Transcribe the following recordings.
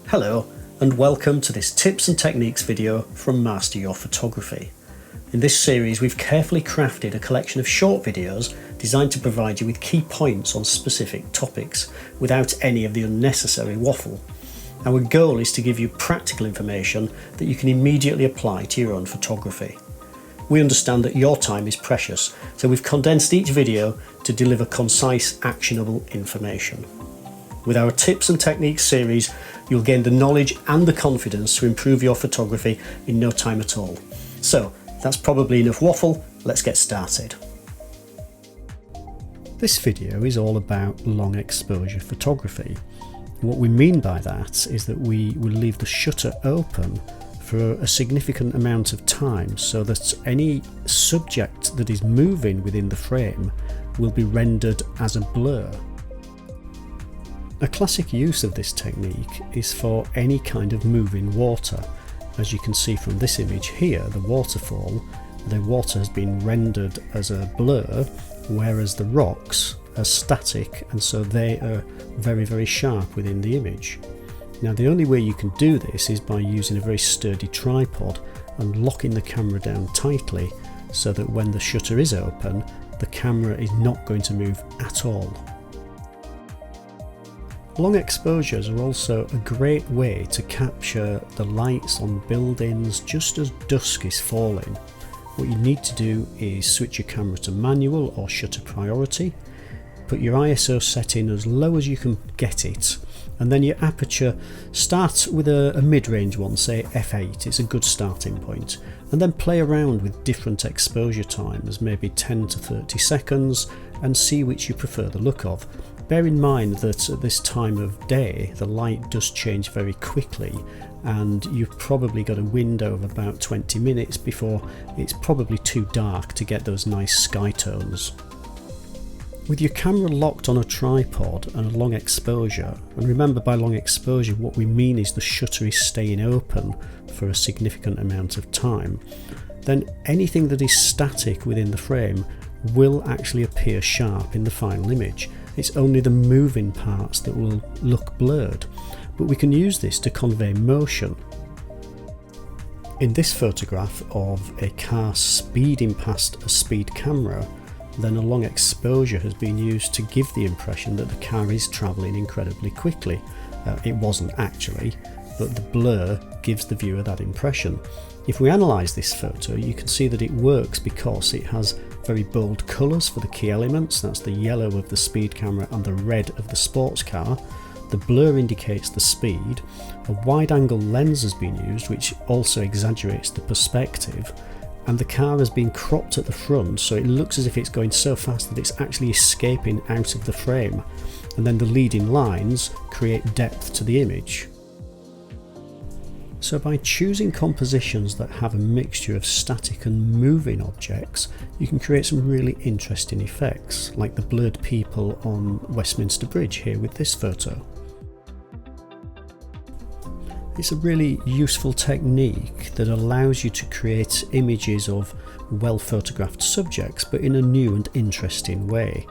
Hello and welcome to this tips and techniques video from Master Your Photography. In this series we've carefully crafted a collection of short videos designed to provide you with key points on specific topics without any of the unnecessary waffle. Our goal is to give you practical information that you can immediately apply to your own photography. We understand that your time is precious, so we've condensed each video to deliver concise, actionable information. With our tips and techniques series, you'll gain the knowledge and the confidence to improve your photography in no time at all. So, that's probably enough waffle, let's get started. This video is all about long exposure photography. What we mean by that is that we will leave the shutter open for a significant amount of time so that any subject that is moving within the frame will be rendered as a blur. A classic use of this technique is for any kind of moving water. As you can see from this image here, the waterfall, the water has been rendered as a blur, whereas the rocks are static, and so they are very sharp within the image. Now the only way you can do this is by using a very sturdy tripod and locking the camera down tightly so that when the shutter is open, the camera is not going to move at all. Long exposures are also a great way to capture the lights on buildings just as dusk is falling. What you need to do is switch your camera to manual or shutter priority, put your ISO setting as low as you can get it, and then your aperture, start with a mid-range one, say f8, it's a good starting point, and then play around with different exposure times, maybe 10 to 30 seconds, and see which you prefer the look of. Bear in mind that at this time of day the light does change very quickly, and you've probably got a window of about 20 minutes before it's probably too dark to get those nice sky tones. With your camera locked on a tripod and a long exposure, and remember by long exposure what we mean is the shutter is staying open for a significant amount of time, then anything that is static within the frame will actually appear sharp in the final image. It's only the moving parts that will look blurred, but we can use this to convey motion. In this photograph of a car speeding past a speed camera, then a long exposure has been used to give the impression that the car is travelling incredibly quickly. It wasn't actually, but the blur gives the viewer that impression. If we analyse this photo, you can see that it works because it has very bold colours for the key elements. That's the yellow of the speed camera and the red of the sports car. The blur indicates the speed. A wide angle lens has been used, which also exaggerates the perspective. And the car has been cropped at the front, so it looks as if it's going so fast that it's actually escaping out of the frame, and then the leading lines create depth to the image. So by choosing compositions that have a mixture of static and moving objects, you can create some really interesting effects, like the blurred people on Westminster Bridge here with this photo. It's a really useful technique that allows you to create images of well photographed subjects, but in a new and interesting way.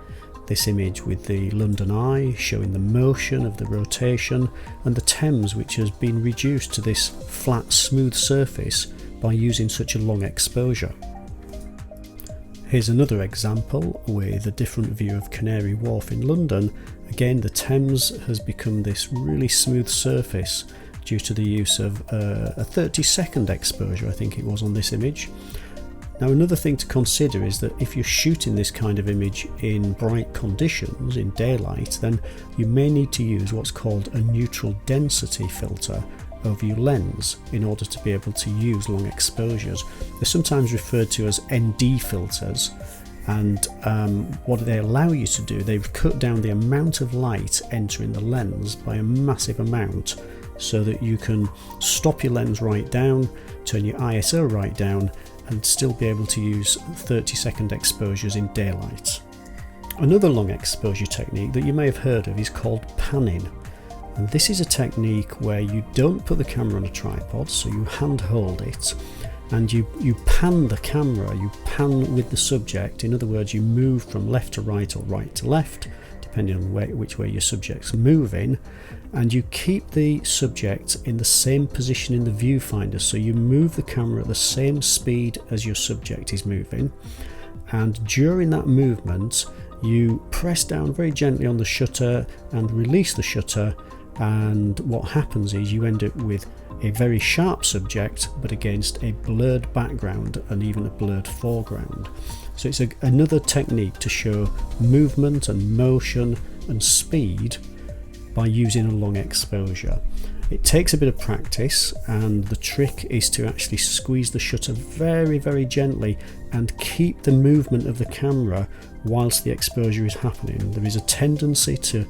This image with the London Eye showing the motion of the rotation, and the Thames which has been reduced to this flat smooth surface by using such a long exposure. Here's another example with a different view of Canary Wharf in London. Again, the Thames has become this really smooth surface due to the use of a 30-second exposure, I think it was on this image. Now another thing to consider is that if you're shooting this kind of image in bright conditions, in daylight, then you may need to use what's called a neutral density filter over your lens in order to be able to use long exposures. They're sometimes referred to as ND filters, and what they allow you to do, they've cut down the amount of light entering the lens by a massive amount, so that you can stop your lens right down, turn your ISO right down, and still be able to use 30-second exposures in daylight. Another long exposure technique that you may have heard of is called panning, and this is a technique where you don't put the camera on a tripod, so you hand hold it, and you pan the camera, you pan with the subject. In other words, you move from left to right or right to left, depending on which way your subject's moving, and you keep the subject in the same position in the viewfinder, so you move the camera at the same speed as your subject is moving, and during that movement you press down very gently on the shutter and release the shutter, and what happens is you end up with a very sharp subject but against a blurred background and even a blurred foreground. So it's another technique to show movement and motion and speed by using a long exposure. It takes a bit of practice, and the trick is to actually squeeze the shutter very, very gently and keep the movement of the camera whilst the exposure is happening. There is a tendency to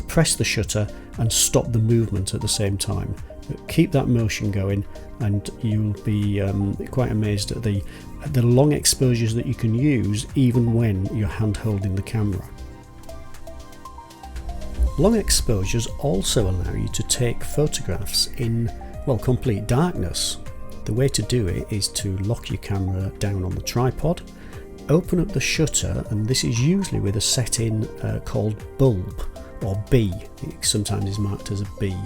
press the shutter and stop the movement at the same time. But keep that motion going and you'll be quite amazed at the long exposures that you can use even when you're hand holding the camera. Long exposures also allow you to take photographs in, well, complete darkness. The way to do it is to lock your camera down on the tripod, open up the shutter, and this is usually with a setting called bulb, or B. It sometimes is marked as a B.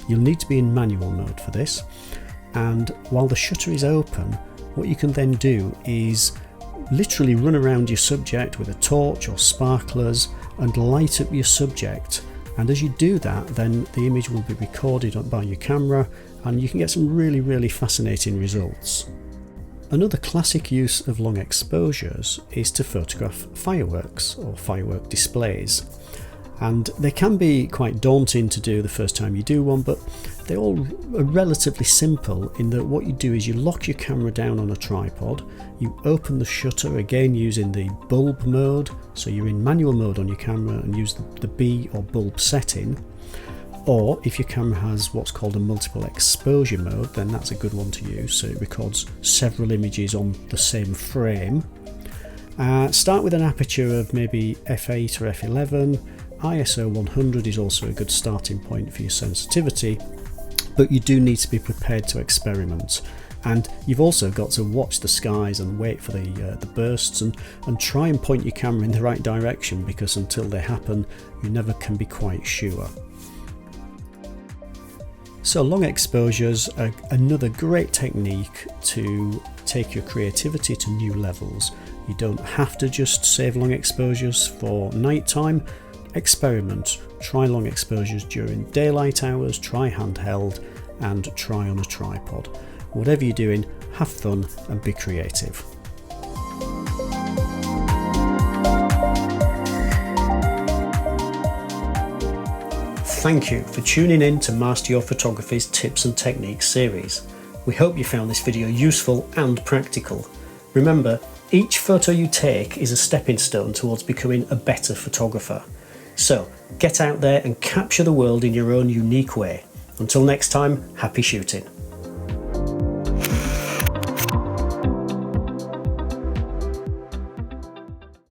You'll need to be in manual mode for this, and while the shutter is open, what you can then do is literally run around your subject with a torch or sparklers and light up your subject. And as you do that, then the image will be recorded by your camera and you can get some really, really fascinating results. Another classic use of long exposures is to photograph fireworks or firework displays. And they can be quite daunting to do the first time you do one, but they all are relatively simple in that what you do is you lock your camera down on a tripod, you open the shutter again using the bulb mode, so you're in manual mode on your camera and use the B or bulb setting, or if your camera has what's called a multiple exposure mode, then that's a good one to use, so it records several images on the same frame. Start with an aperture of maybe f8 or f11. ISO 100 is also a good starting point for your sensitivity, but you do need to be prepared to experiment, and you've also got to watch the skies and wait for the bursts and try and point your camera in the right direction, because until they happen you never can be quite sure. So long exposures are another great technique to take your creativity to new levels. You don't have to just save long exposures for nighttime. Experiment, try long exposures during daylight hours, try handheld and try on a tripod. Whatever you're doing, have fun and be creative. Thank you for tuning in to Master Your Photography's Tips and Techniques series. We hope you found this video useful and practical. Remember, each photo you take is a stepping stone towards becoming a better photographer. So, get out there and capture the world in your own unique way. Until next time, happy shooting.